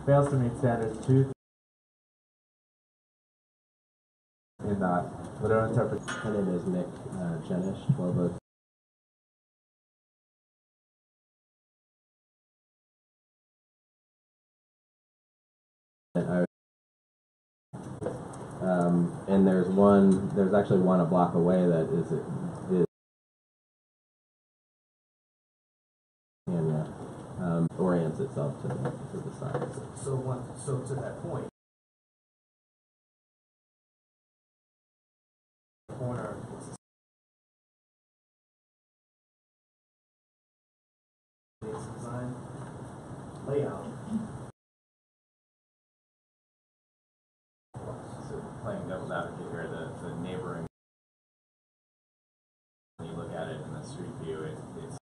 fails to meet standards 2 in literal interpretation. My name is Nick Jenish, 1202. And there's actually one a block away that is orients itself to the side. So to that point, corner design layout. So playing devil's advocate here, the neighboring, when you look at it in the street view, it's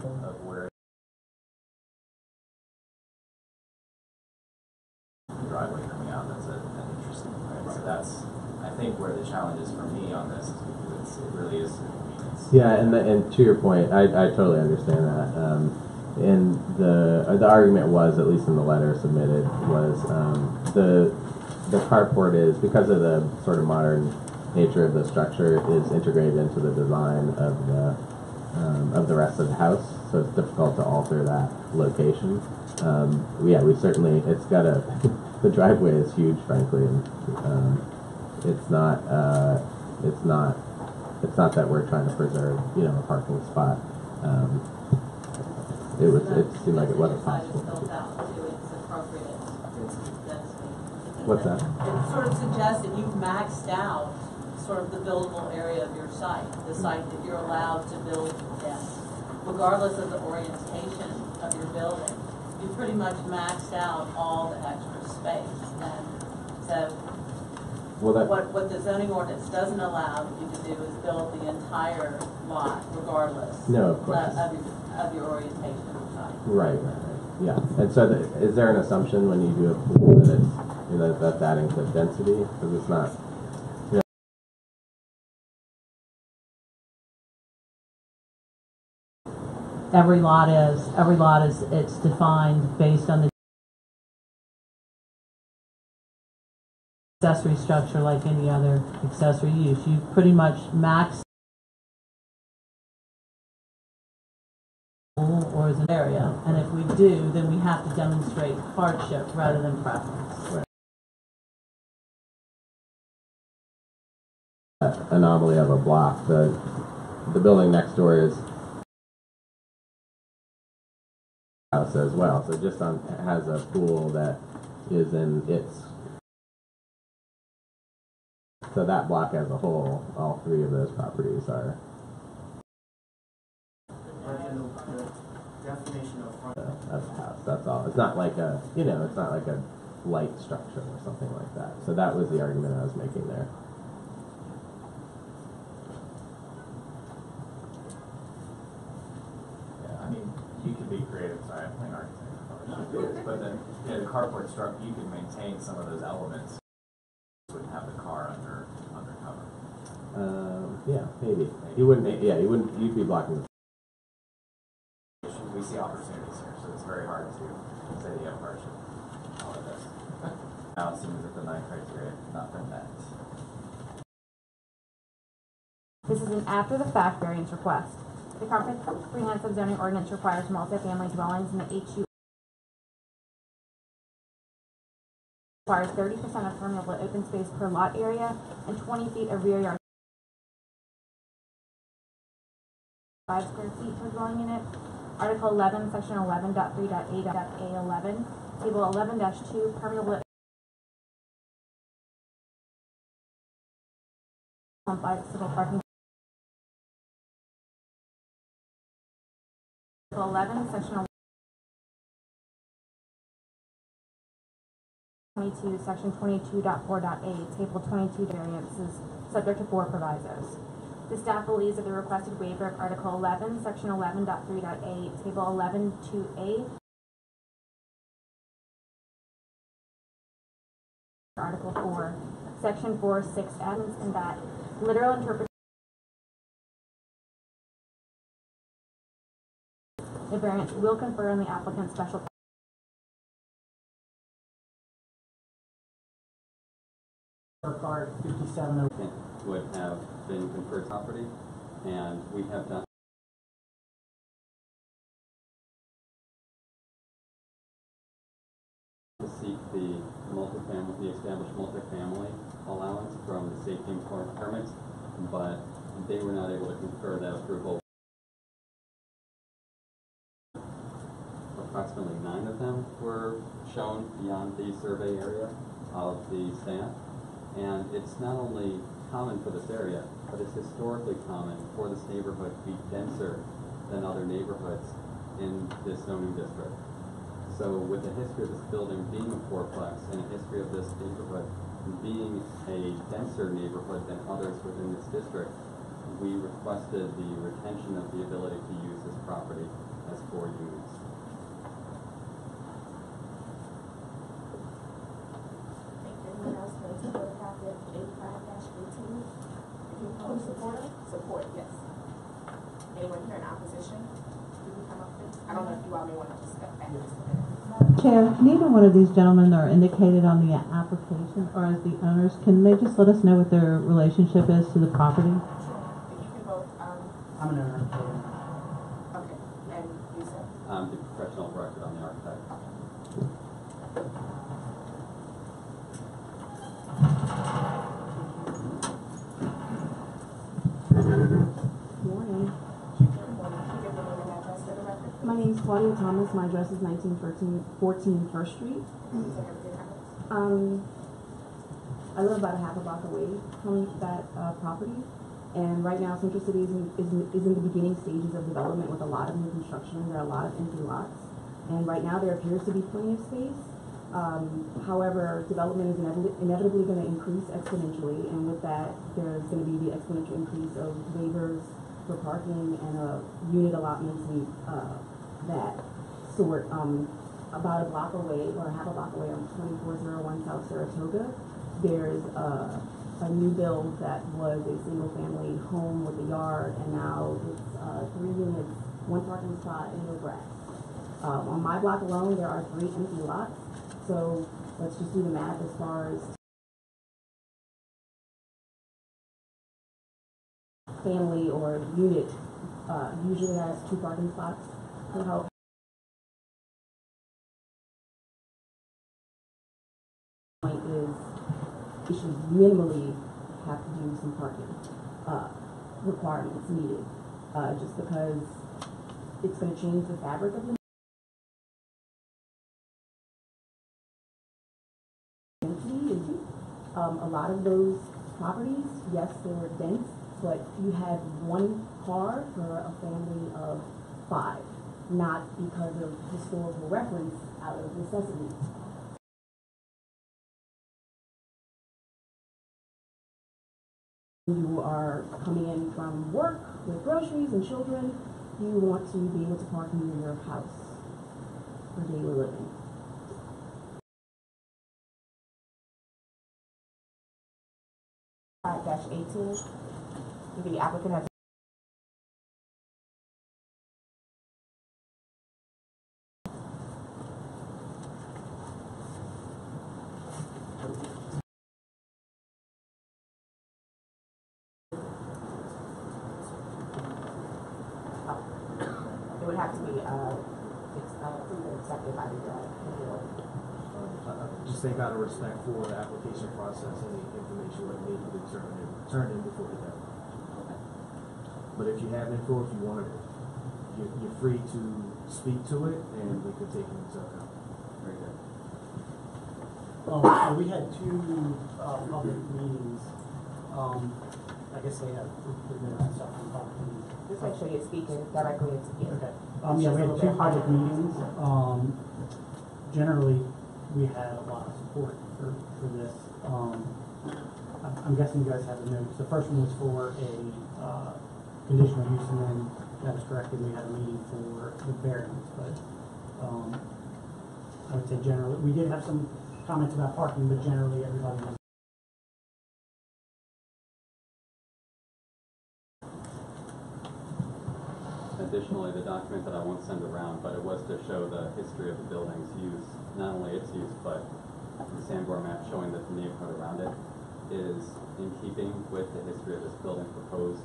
of where the driveway coming out. That's an interesting point. So that's, I think, where the challenge is for me on this, is because it really is inconvenience. Yeah, and to your point, I totally understand that. And the argument was, at least in the letter submitted, was the carport is, because of the sort of modern nature of the structure, is integrated into the design of the rest of the house, so it's difficult to alter that location. Yeah, we certainly, it's got the driveway is huge, frankly, and it's not that we're trying to preserve, a parking spot. It seemed like it wasn't possible. What's that? It sort of suggests that you've maxed out sort of the buildable area of your site, the site that you're allowed to build in, regardless of the orientation of your building. You pretty much maxed out all the extra space. And so what the zoning ordinance doesn't allow you to do is build the entire lot, regardless of your orientation of the site. Right. Yeah. And so is there an assumption when you do a pool that it's, that's adding to density? Because it's not. Every lot is it's defined based on the accessory structure like any other accessory use. You pretty much max or as an area, and if we do, then we have to demonstrate hardship rather than preference. Right. Anomaly of a block. The building next door is house as well, so just has a pool that is in its. So that block as a whole, all three of those properties are. Definition of front Of house. That's all. It's not like a, it's not like a light structure or something like that. So that was the argument I was making there. Yeah, I mean, you could be creative. Sorry, I'm playing architect. But then, the carport structure, you can maintain some of those elements. You wouldn't have the car undercover. Yeah, maybe. You wouldn't. Yeah, you wouldn't. You'd be blocking the. We see opportunities here, so it's very hard to say the hardship. All of this. Now it seems that the 9 criteria have not been met. This is an after-the-fact variance request. The comprehensive zoning ordinance requires multifamily dwellings in the HU requires 30% of permeable open space per lot area and 20 feet of rear yard 5 square feet per dwelling unit. Article 11, Section 11.3.8.A11, Table 11-2, permeable flexible parking. Article 11, Section 22, Section 22.4.8, Table 22 variances, subject to 4 provisos. The staff believes that the requested waiver of Article 11, Section 11.3.8, Table 11.2a, Article 4, Section 4.6 ends, and that literal interpretation The variance will confer on the applicant special Regard 57 would have been conferred property, and we have done to seek the established multifamily allowance from the safety and permits, but they were not able to confer that approval. Approximately 9 of them were shown beyond the survey area of the staff. And it's not only common for this area, but it's historically common for this neighborhood to be denser than other neighborhoods in this zoning district. So with the history of this building being a fourplex and a history of this neighborhood being a denser neighborhood than others within this district, we requested the retention of the ability to use this property as 4 units. Anyone else want to support a copy of 85-18? If you oppose, supporter? Support, yes. Anyone here in opposition? Can you come up, please? I don't know if you all may want to just step back just a minute. Chair, neither one of these gentlemen are indicated on the application or as the owners. Can they just let us know what their relationship is to the property? Sure. If you can both, I'm an owner. okay, and you said? I'm the professional director on the architect. Morning. My name is Claudia Thomas. My address is 1914 First Street. I live about a half a block away from that property, and right now Central City is in the beginning stages of development with a lot of new construction. There are a lot of empty lots, and right now there appears to be plenty of space. However, development is inevitably going to increase exponentially, and with that, there's going to be the exponential increase of waivers for parking and unit allotments and that sort. About a block away, or half a block away, on 2401 South Saratoga, there's a new build that was a single-family home with a yard, and now it's 3 units, 1 parking spot, and no grass. On my block alone, there are 3 empty lots. So let's just do the math as far as family or unit usually has 2 parking spots per house. Point is it should minimally have to do some parking requirements needed, just because it's going to change the fabric of the a lot of those properties, yes, they were dense, but you had 1 car for a family of 5, not because of historical reference, out of necessity. You are coming in from work with groceries and children, you want to be able to park near your house for daily living. -18. The applicant has it would have to be accepted by the board. Just think out of respect for the application process and the information that may be turned in before the deadline. But if you have info, if you want to, you're free to speak to it, and we could take it into account. Very good. So we had 2 public meetings. I guess they have stuff from public meetings. Just make sure you're speaking directly into you. Okay. Yeah, we had 2 public meetings. Generally, we had a lot of support for this. I'm guessing you guys have the notes. The first one was for a conditional use, and then that was corrected. We had a meeting for the variance, but I would say generally, we did have some comments about parking, but generally everybody was. additionally, the document that I won't send around, but it was to show the history of the building's use, not only its use, but the Sangor map showing that the neighborhood around it is in keeping with the history of this building's proposed.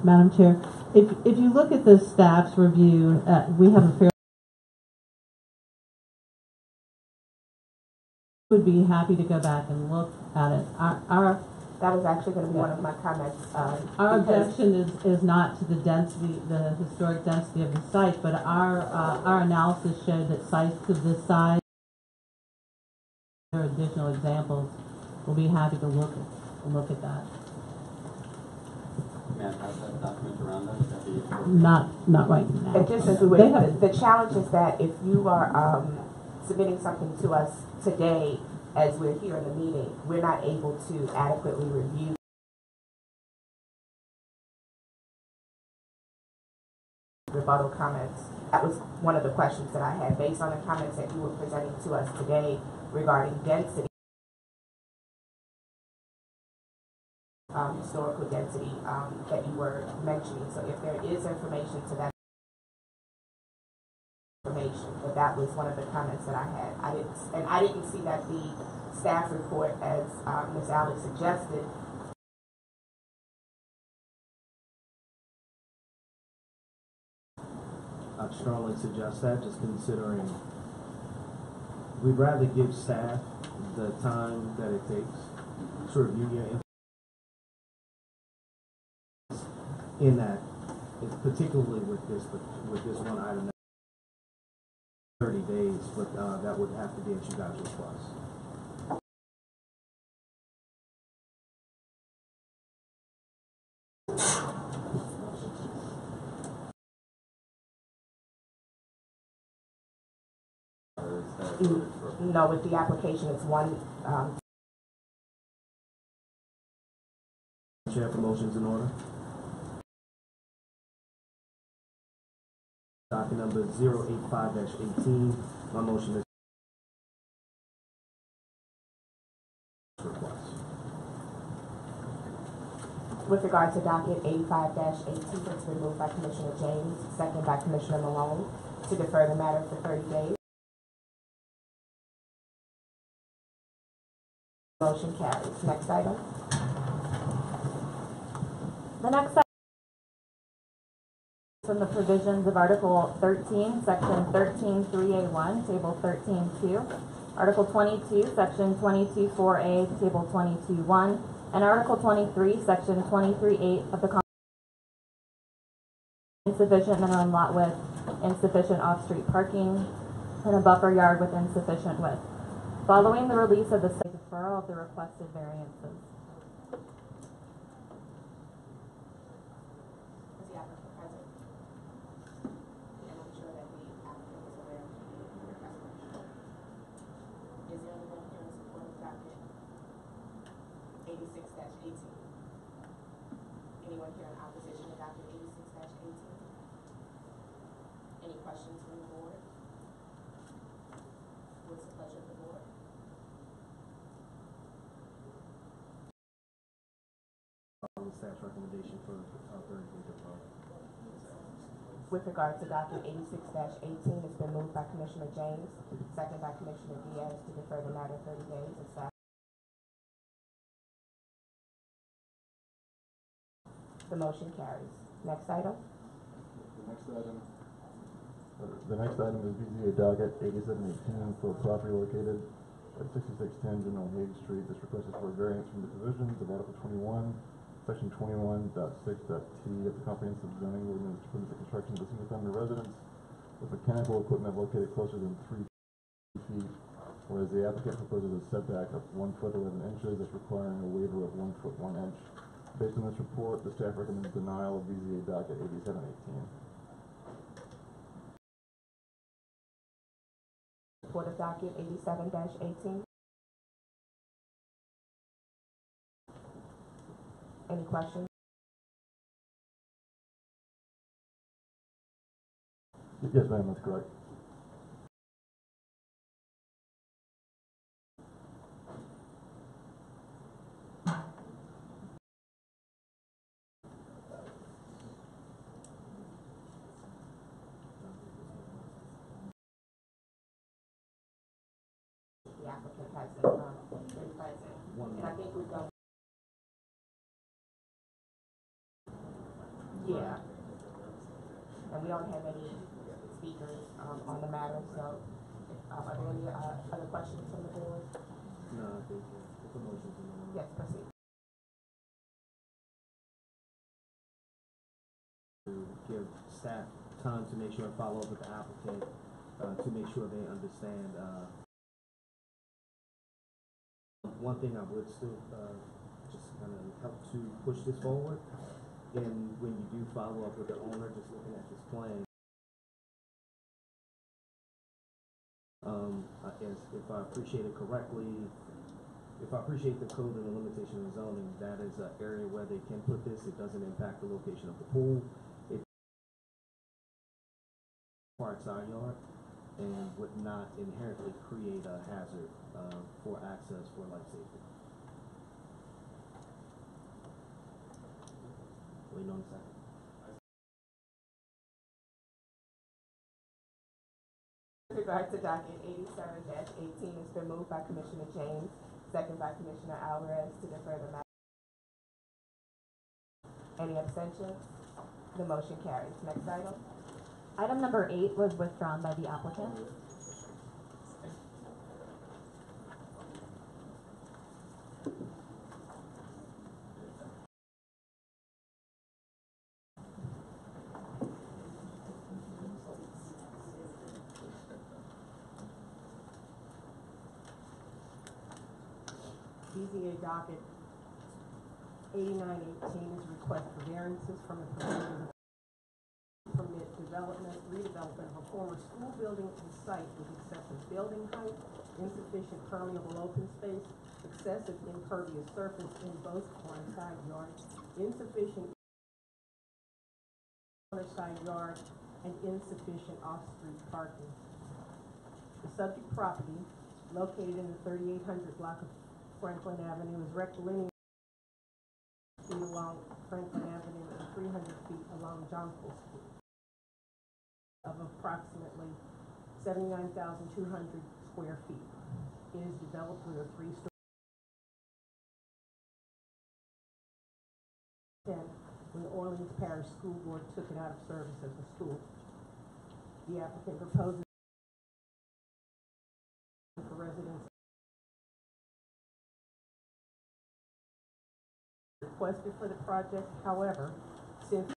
Madam Chair, if you look at the staff's review, we have a fair. Would be happy to go back and look at it. That was actually going to be one of my comments. Our objection is not to the density, the historic density of the site, but our analysis showed that sites of this size, there are additional examples. We'll be happy to look at that. May I have that document around us? That'd be appropriate. Not right now. It just as we would, the challenge is that if you are submitting something to us today, as we're here in the meeting, we're not able to adequately review rebuttal comments. That was one of the questions that I had based on the comments that you were presenting to us today regarding density, historical density that you were mentioning. So if there is information to that information, but that was one of the comments that I had. I didn't see that the staff report, as Ms. Alex suggested, I'd strongly suggest that, just considering we'd rather give staff the time that it takes to review your information. In that, particularly with this one item, 30 days, but that would have to be at you guys' request. no, with the application, it's one. Chair, for motions in order. Docket number 085-18. My motion is request. With regard to docket 85-18, it's been moved by Commissioner James, second by Commissioner Malone, to defer the matter for 30 days. Motion carries. Next item. The next item is from the provisions of Article 13, Section 13.3A1, Table 13.2, Article 22, Section 22.4A, Table 22.1, and Article 23, Section 23.8 of the insufficient minimum lot width, insufficient off-street parking, and a buffer yard with insufficient width. Following the release of the deferral of the requested variances. Is the applicant present? And I'm sure that the applicant is aware of the request. Is there anyone here in support of docket 86-18? Anyone here in opposition to docket 86-18? Any questions from the board? What's the pleasure of the board? The staff's recommendation for 30-day deferral. With regard to docket 86-18, it's been moved by Commissioner James, second by Commissioner Diaz, to defer the matter 30 days. Is that the motion carries. Next item. The next item is BZA docket 8718 for a property located at 6610 General Hague Street. This request is for a variance from the provisions of Article 21, Section 21.6.t of the Comprehensive Zoning Ordinance to permit the construction of a single-family residence with mechanical equipment located closer than 3 feet, whereas the applicant proposes a setback of 1 foot 11 inches, thus requiring a waiver of 1 foot 1 inch. Based on this report, the staff recommends denial of BZA docket 8718. Report of docket 87-18. Any questions? Yes, ma'am, that's correct. applicant hasn't, been present. And I think we've done. Yeah. And we don't have any speakers, on the matter, so, are there any, other questions from the board? No, I think it's a motion to move. Yes, proceed. To give staff time to make sure and follow up with the applicant, to make sure they understand, one thing I would still, just kind of help to push this forward, and when you do follow up with the owner, just looking at this plan, if I appreciate it correctly, if I appreciate the code and the limitation of zoning, that is an area where they can put this. It doesn't impact the location of the pool. It parts our yard and would not inherently create a hazard for access for life safety. Waiting on a second. With regard to docket 87-18, it's been moved by Commissioner James, second by Commissioner Alvarez to defer the matter. Any abstentions? The motion carries. Next item. Item number 8 was withdrawn by the applicant. BZA docket 8918 is request for variances from the provisions of permit development, redevelopment of a former school building and site with excessive building height, insufficient permeable open space, excessive impervious surface in both corner side yards, insufficient corner side yard, and insufficient off-street parking. The subject property, located in the 3800 block of Franklin Avenue, is rectilinear feet along Franklin Avenue and 300 feet along Johnson Street, of approximately 79,200 square feet. It is developed with a 3-story. When the Orleans Parish School Board took it out of service as a school. The applicant proposes for residents requested for the project. However, since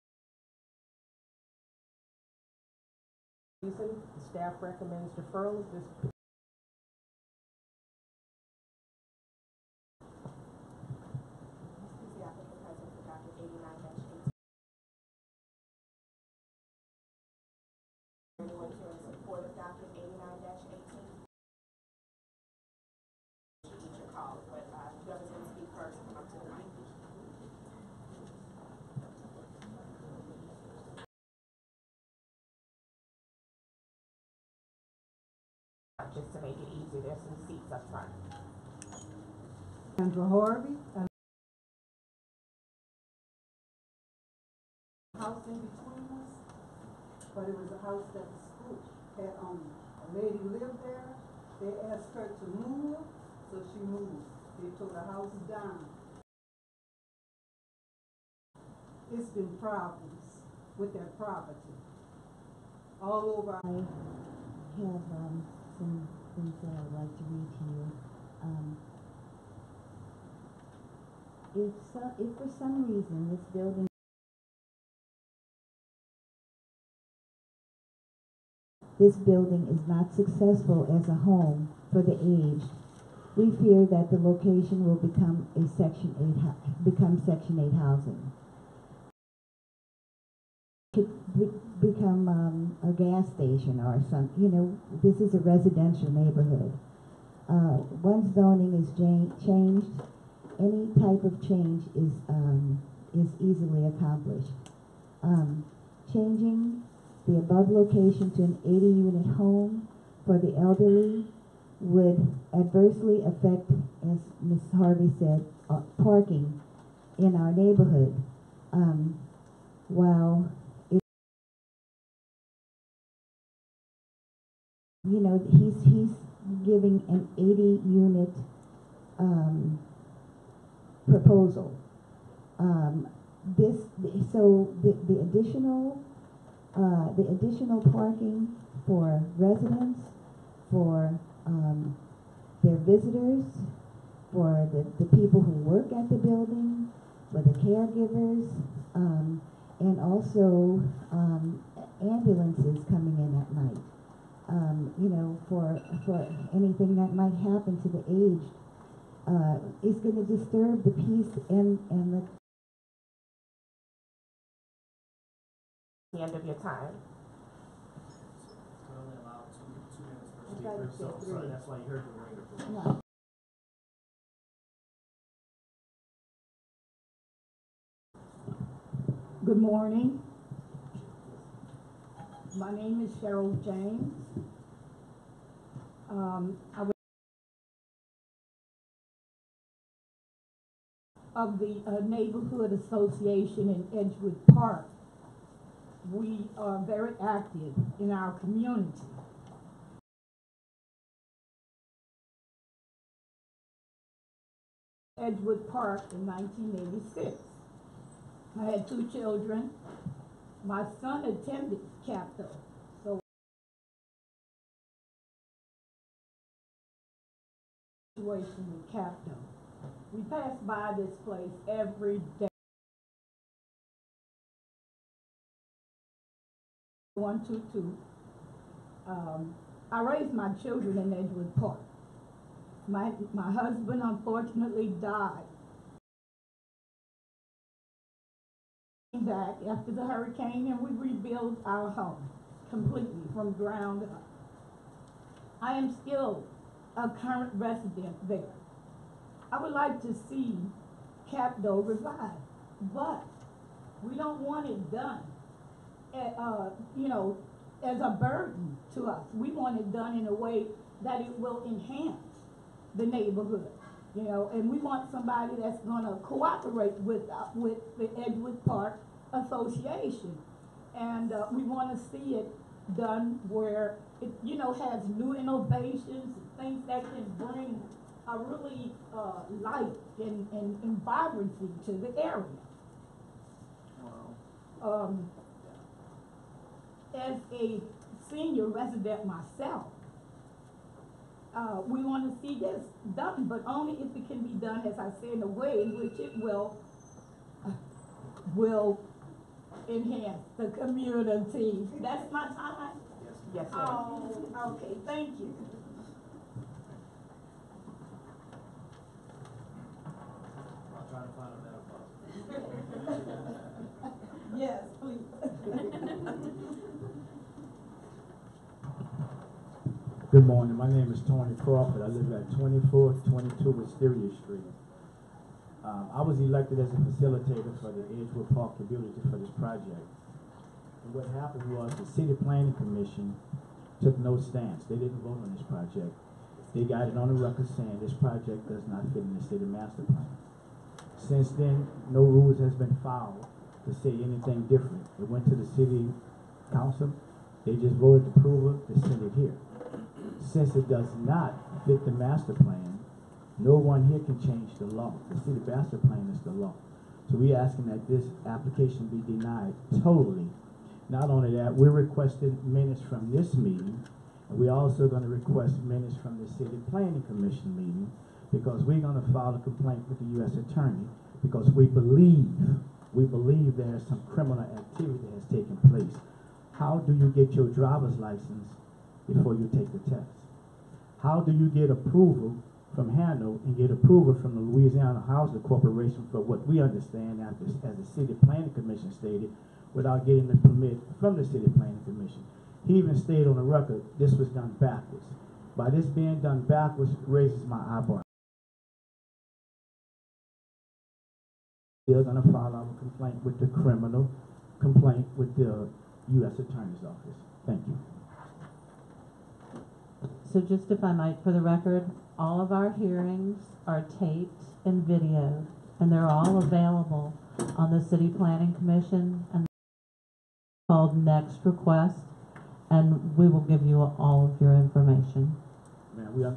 reason, the staff recommends deferral of this. The applicant present for docket 89-18. Anyone here in support of docket 89-18? Should each your call, but whoever's going to speak first, come up to the mic. Just to make it easier, there's some seats up front. Sandra Harvey. House in between us, but it was a house that the school had owned. A lady lived there. They asked her to move, so she moved. They tore the house down. It's been problems with that property all over. I have some things that I would like to read to you. If for some reason this building is not successful as a home for the aged, we fear that the location will become a Section 8 housing. Could become a gas station or some, this is a residential neighborhood. Once zoning is changed, any type of change is easily accomplished. Changing the above location to an 80-unit home for the elderly would adversely affect, as Ms. Harvey said, parking in our neighborhood. While giving an 80-unit proposal. The additional parking for residents, for their visitors, for the people who work at the building, for the caregivers, and also ambulances coming in at night. For anything that might happen to the aged, is going to disturb the peace and the end of your time. It's only allowed two minutes per speaker, so that's why you heard the ringer. No. Good morning. My name is Cheryl James. I was of the Neighborhood Association in Edgewood Park. We are very active in our community. Edgewood Park in 1986. I had 2 children. My son attended Capitol, so situation with Capitol. We pass by this place every day. 122. I raised my children in Edgewood Park. My husband unfortunately died. Back after the hurricane, and we rebuilt our home completely from ground up. I am still a current resident there. I would like to see Capitol revived, but we don't want it done as a burden to us. We want it done in a way that it will enhance the neighborhood, and we want somebody that's gonna cooperate with the Edgewood Park Association. And we wanna see it done where it, has new innovations, things that can bring a really light and vibrancy to the area. As a senior resident myself, we want to see this done, but only if it can be done, as I say, in a way in which it will enhance the community. That's my time? Yes, ma'am. Oh, okay, thank you. I'll try to find a better spot. Yes, please. Good morning. My name is Tony Crawford. I live at 2422 Wisteria Street. I was elected as a facilitator for the Edgewood Park community for this project. And what happened was the City Planning Commission took no stance. They didn't vote on this project. They got it on the record saying this project does not fit in the city master plan. Since then, no rules has been filed to say anything different. It went to the city council. They just voted to approve it, to send it here. Since it does not fit the master plan, no one here can change the law. The city master plan is the law. So we're asking that this application be denied totally. Not only that, we're requesting minutes from this meeting, and we're also going to request minutes from the City Planning Commission meeting, because we're going to file a complaint with the U.S. Attorney, because we believe there is some criminal activity that has taken place. How do you get your driver's license before you take the test? How do you get approval from Handle and get approval from the Louisiana Housing Corporation for what we understand as the City Planning Commission stated, without getting the permit from the City Planning Commission? He even stated on the record this was done backwards. By this being done backwards raises my eyebrow. They're going to file our complaint with the criminal complaint with the U.S. Attorney's Office. Thank you. So just if I might, for the record, all of our hearings are taped and videoed, and they're all available on the City Planning Commission, and called Next Request, and we will give you all of your information. man, we are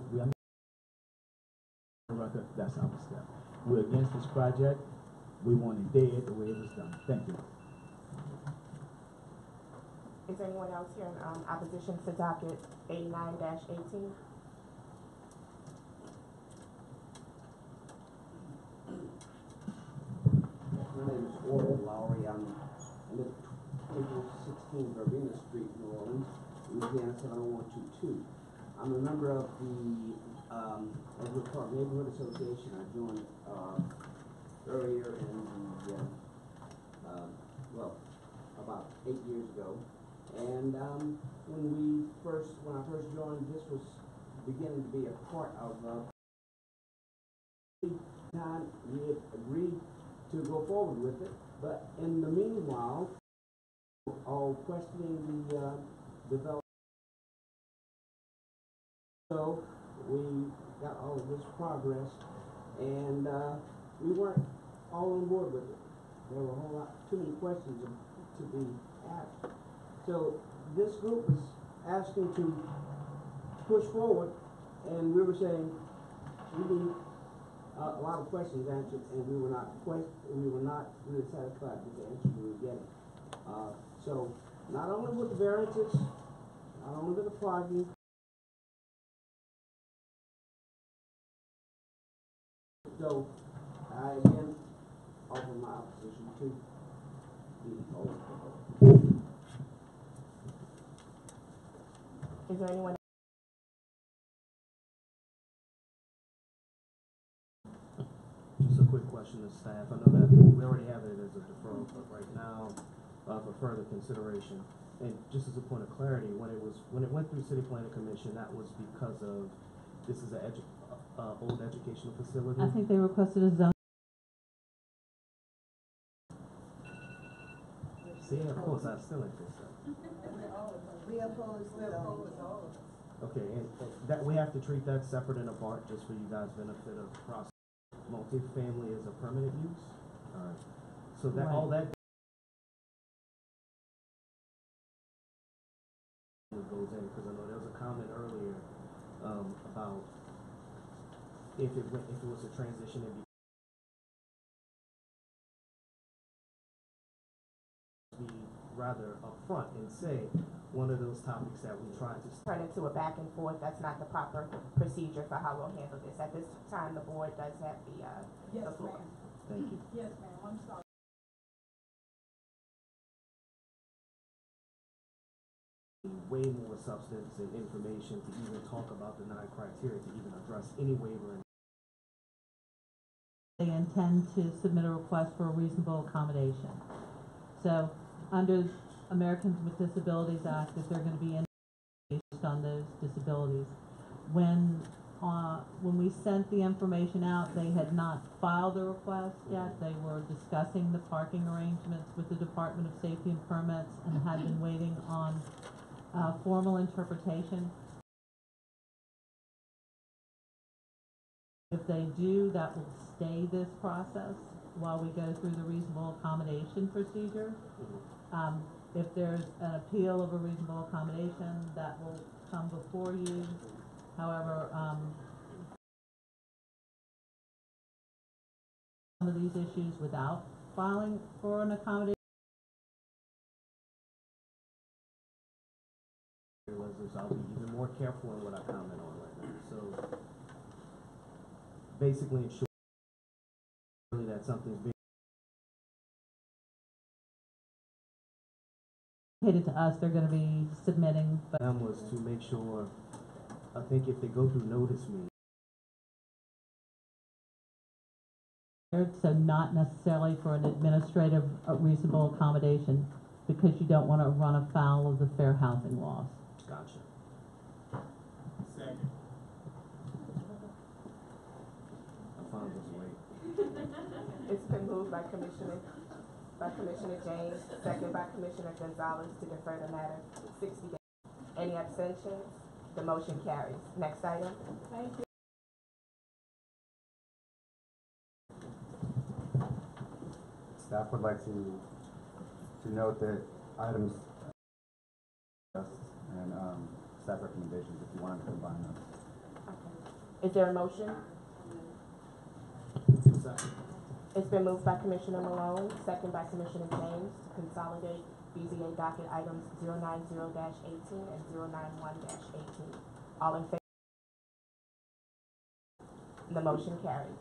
record, that's our step. We're against this project. We want it dead the way it was done. Thank you. Is there anyone else here in opposition to docket 89-18? My name is Orville Lowry. I live at 16 Verbena Street, New Orleans, Louisiana 70122. I'm a member of the Edgewood Park Neighborhood Association. I joined earlier in the, about 8 years ago. And when I first joined, this was beginning to be a part of time we had agreed to go forward with it, but in the meanwhile, all questioning the development. So we got all of this progress, and we weren't all on board with it. There were a whole lot, too many questions to be asked. So this group was asking to push forward, and we were saying we need a lot of questions answered, and we were not really satisfied with the answers we were getting. So not only with the variances, not only with the parking, so I again offer my opposition to the whole. Is there anyone? Just a quick question to staff. I know that we already have it as a deferral, but right now, for further consideration, and just as a point of clarity, when it went through City Planning Commission, that was because of, this is an old educational facility. I think they requested a zone. See, of course, I still like this stuff. We oppose all of it. Okay, and that, we have to treat that separate and apart, just for you guys' benefit of process. Multifamily is a permanent use? Alright. So that, all that goes in, because I know there was a comment earlier, about if it was a transition and be rather upfront and say one of those topics that we tried to Turn into a back and forth. That's not the proper procedure for how we'll handle this. At this time, the board does have the floor. Thank you. Yes, ma'am, I'm sorry. Way more substance and information to even talk about the 9 criteria to even address any waiver. They intend to submit a request for a reasonable accommodation. So under Americans with Disabilities Act, if they're going to be in based on those disabilities, when we sent the information out, they had not filed a request yet. They were discussing the parking arrangements with the Department of Safety and Permits and had been waiting on formal interpretation. If they do, that will stay this process while we go through the reasonable accommodation procedure. If there's an appeal of a reasonable accommodation, that will come before you. However, some of these issues without filing for an accommodation. I'll be even more careful in what I comment on right now. So basically, ensure that something's being To us, they're going to be submitting, but was to make sure, I think if they go through notice me, so not necessarily for an administrative reasonable accommodation, because you don't want to run afoul of the fair housing laws. Gotcha. Second. I found this way. It's been moved by Commissioner James, second by Commissioner Gonzalez to defer the matter 60 days. Any abstentions? The motion carries. Next item. Thank you. Staff would like to note that items and staff recommendations, if you wanted to combine them. Is there a motion? Second. It's been moved by Commissioner Malone, second by Commissioner James, to consolidate BZA docket items 090-18 and 091-18. All in favor? The motion carries.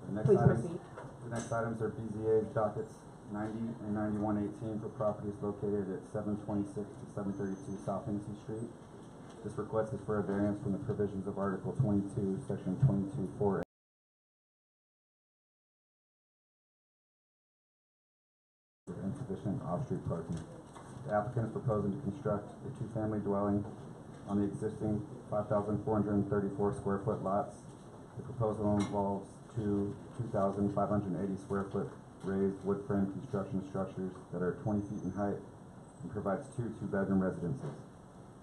The next Please items- proceed. The next items are BZA dockets 90 and 9118 for properties located at 726 to 732 South Hennessy Street. This request is for a variance from the provisions of Article 22, Section 22-4A. Insufficient off-street parking. The applicant is proposing to construct a two-family dwelling on the existing 5,434 square foot lots. The proposal involves two 2,580 square foot raised wood frame construction structures that are 20 feet in height and provides two-bedroom residences.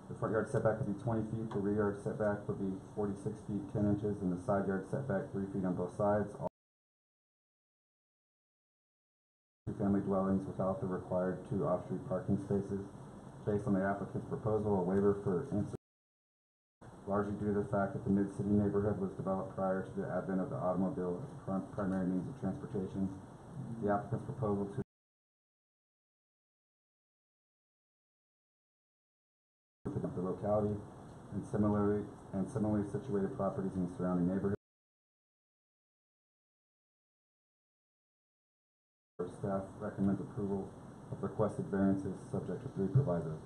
The front yard setback would be 20 feet, the rear yard setback would be 46 feet 10 inches, and the side yard setback 3 feet on both sides. All two-family dwellings without the required two off-street parking spaces. Based on the applicant's proposal, a waiver for largely due to the fact that the mid-city neighborhood was developed prior to the advent of the automobile as primary means of transportation. The applicant's proposal to the locality and similarly situated properties in the surrounding neighborhood. Staff recommends approval of requested variances subject to 3 provisos.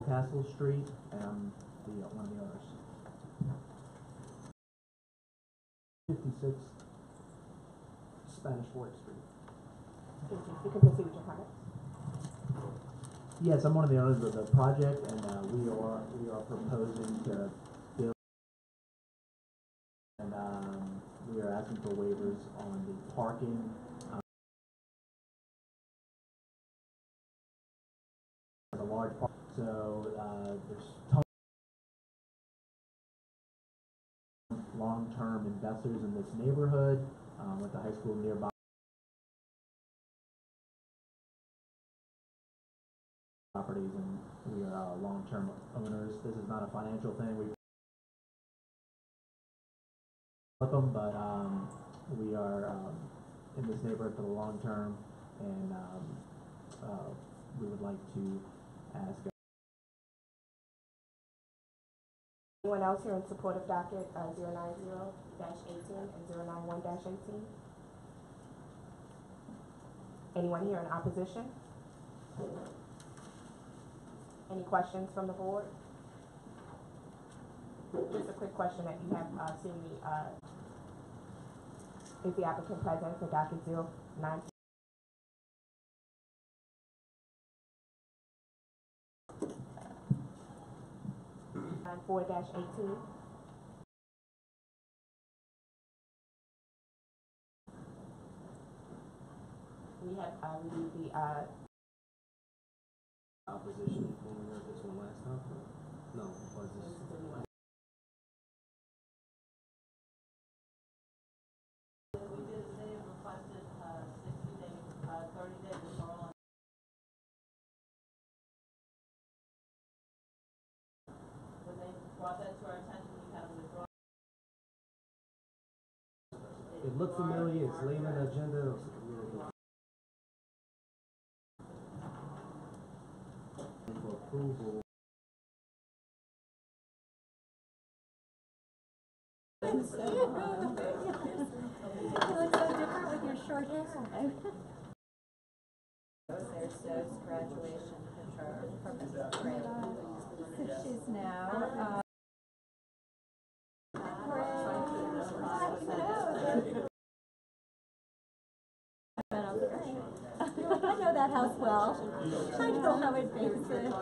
Castle Street, and one of the owners. 56 Spanish Fork Street. Thank you. You can proceed with your comments. Yes, I'm one of the owners of the project, and we are proposing to build, and we are asking for waivers on the parking. A large park, so there's long-term investors in this neighborhood with the high school nearby. Properties, and we are long-term owners. This is not a financial thing. We flip them, but we are in this neighborhood for the long term, and we would like to ask. Anyone else here in support of docket 090-18 and 091-18? Anyone here in opposition? Any questions from the board? Just a quick question that you have seen me. Is the applicant present for docket 09? 4-18. We have reviewed the Opposition when we heard this one last time? No, was this? We did, they requested 60 days, 30 days deferral. When they brought that to our attention, we had to withdraw. It looked familiar, it's late in the agenda. For approval. You look so different with your short hair. There's Stowe's graduation picture from the grade. So she's now I know that house well. I know how it faces it.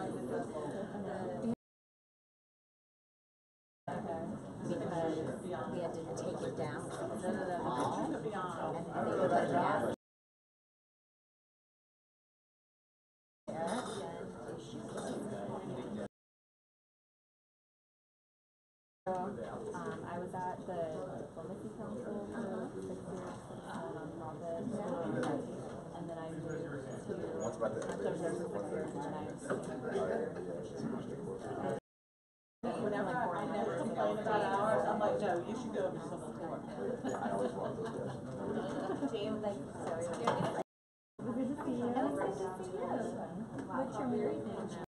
Because we had to take it down from the wall, and they were like that. I was at the Diplomacy Council for 6 years, small nonprofit, and then I moved to, I was there for 6 years, and then I Whenever I never complain about hours, I'm like, no, you should go over someone's work. James, like, so good to see you. And it's good to see you. What's your married name now?